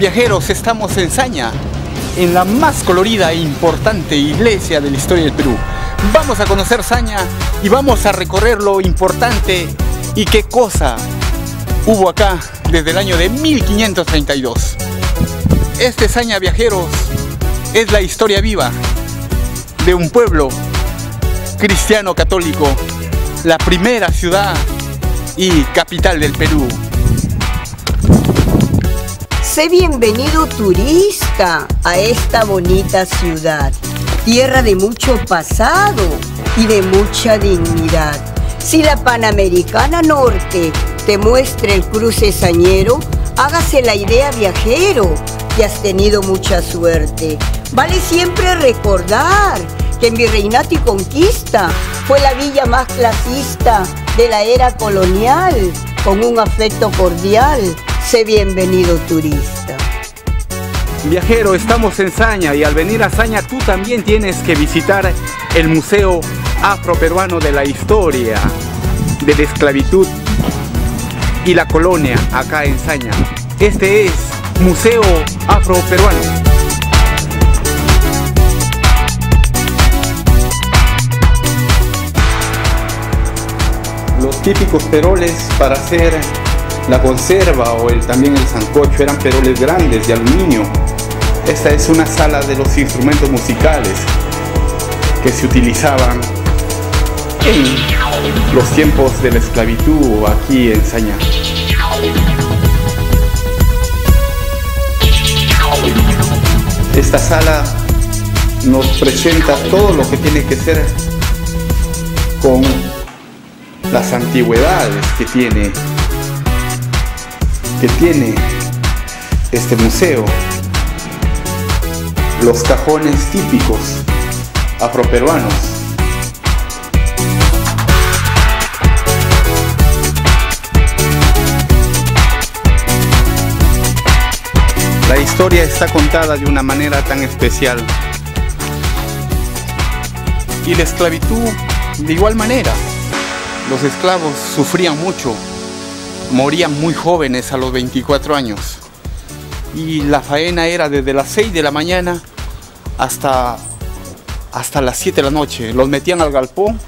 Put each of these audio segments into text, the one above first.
Viajeros, estamos en Saña, en la más colorida e importante iglesia de la historia del Perú. Vamos a conocer Saña y vamos a recorrer lo importante y qué cosa hubo acá desde el año de 1532. Este Saña, viajeros, es la historia viva de un pueblo cristiano católico, la primera ciudad y capital del Perú. Sé bienvenido turista a esta bonita ciudad, tierra de mucho pasado y de mucha dignidad. Si la Panamericana Norte te muestra el cruce sañero, hágase la idea, viajero, que has tenido mucha suerte. Vale siempre recordar que en Virreinato y Conquista fue la villa más clasista de la era colonial, con un afecto cordial. Sé bienvenido turista. Viajero, estamos en Saña y al venir a Saña tú también tienes que visitar el Museo Afroperuano de la Historia de la Esclavitud y la Colonia acá en Saña. Este es Museo Afroperuano. Los típicos peroles para hacer la conserva o también el sancocho eran peroles grandes de aluminio. Esta es una sala de los instrumentos musicales que se utilizaban en los tiempos de la esclavitud aquí en Saña. Esta sala nos presenta todo lo que tiene que ser con las antigüedades que tiene este museo, los cajones típicos afroperuanos. La historia está contada de una manera tan especial y la esclavitud de igual manera. Los esclavos sufrían mucho, morían muy jóvenes a los 24 años y la faena era desde las 6 de la mañana hasta las 7 de la noche. Los metían al galpón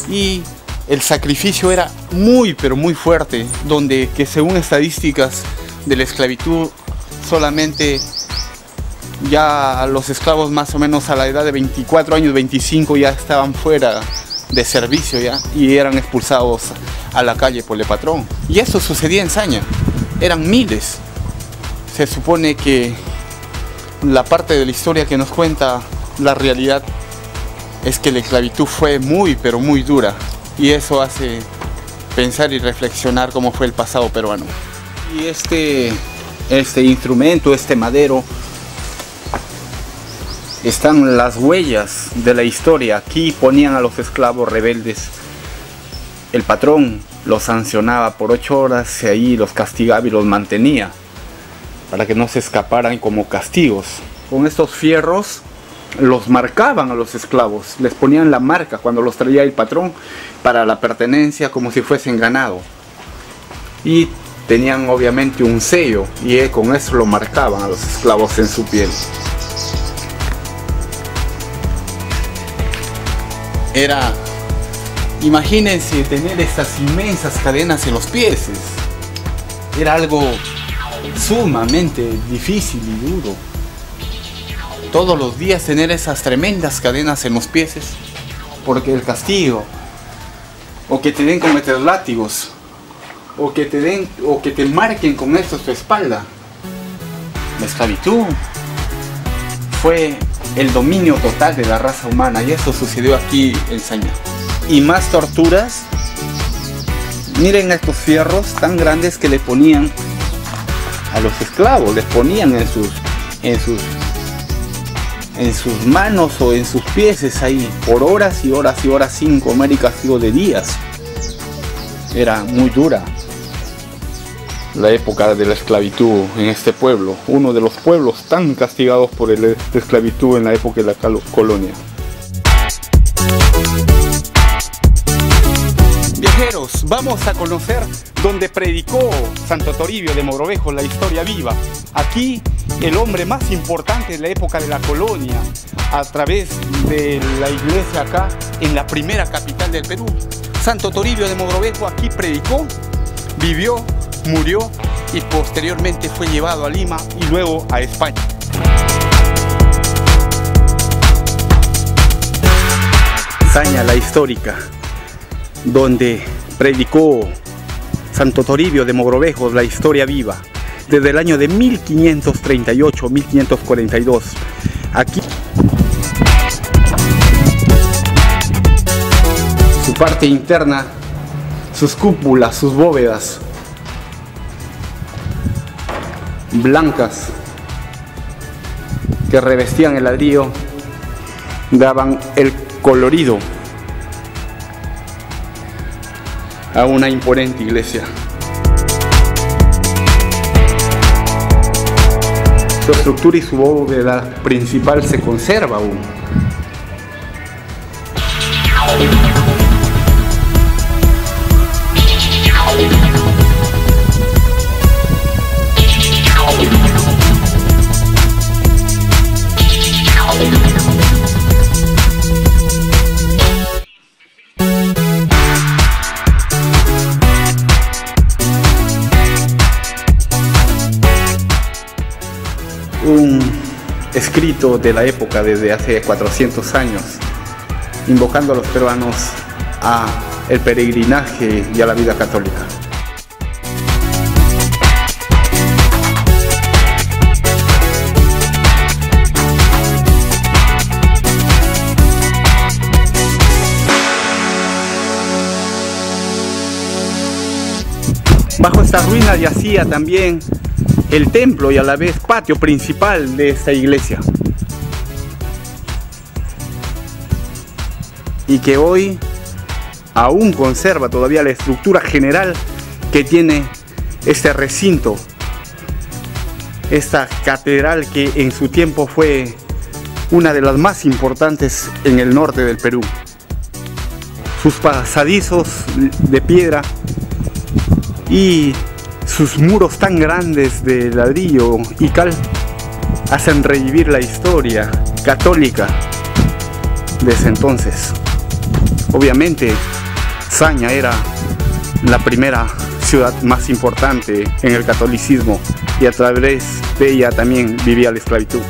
y el sacrificio era muy pero muy fuerte, donde que según estadísticas de la esclavitud solamente ya los esclavos más o menos a la edad de 24 años, 25 ya estaban fuera de servicio ya y eran expulsados a la calle por el patrón. Y eso sucedía en Saña, eran miles. Se supone que la parte de la historia que nos cuenta la realidad es que la esclavitud fue muy pero muy dura y eso hace pensar y reflexionar cómo fue el pasado peruano. Y este instrumento, este madero, están las huellas de la historia. Aquí ponían a los esclavos rebeldes. El patrón los sancionaba por 8 horas y ahí los castigaba y los mantenía para que no se escaparan como castigos. Con estos fierros los marcaban a los esclavos, les ponían la marca cuando los traía el patrón para la pertenencia, como si fuesen ganado. Y tenían obviamente un sello y con eso lo marcaban a los esclavos en su piel. Imagínense tener estas inmensas cadenas en los pies. Era algo sumamente difícil y duro. Todos los días tener esas tremendas cadenas en los pies, porque el castigo, o que te den con meter látigos, o que te marquen con esto tu espalda. La esclavitud fue el dominio total de la raza humana y eso sucedió aquí en Saña. Y más torturas. Miren estos fierros tan grandes que le ponían a los esclavos, les ponían en sus manos o en sus pies ahí por horas y horas y horas sin comer y castigo de días. Era muy dura la época de la esclavitud en este pueblo, uno de los pueblos tan castigados por la esclavitud en la época de la colonia. Viajeros, vamos a conocer donde predicó Santo Toribio de Mogrovejo la historia viva. Aquí el hombre más importante de la época de la colonia, a través de la iglesia acá en la primera capital del Perú. Santo Toribio de Mogrovejo aquí predicó, vivió, murió y posteriormente fue llevado a Lima y luego a España. Saña la histórica, donde predicó Santo Toribio de Mogrovejo, la historia viva, desde el año de 1538-1542. Aquí su parte interna, sus cúpulas, sus bóvedas blancas que revestían el ladrillo daban el colorido a una imponente iglesia. Su estructura y su bóveda principal se conserva aún. Un escrito de la época desde hace 400 años, invocando a los peruanos a el peregrinaje y a la vida católica. Bajo esta ruina yacía también el templo y a la vez patio principal de esta iglesia, y que hoy aún conserva todavía la estructura general que tiene este recinto, esta catedral que en su tiempo fue una de las más importantes en el norte del Perú. Sus pasadizos de piedra y sus muros tan grandes de ladrillo y cal hacen revivir la historia católica de ese entonces. Obviamente, Saña era la primera ciudad más importante en el catolicismo y a través de ella también vivía la esclavitud.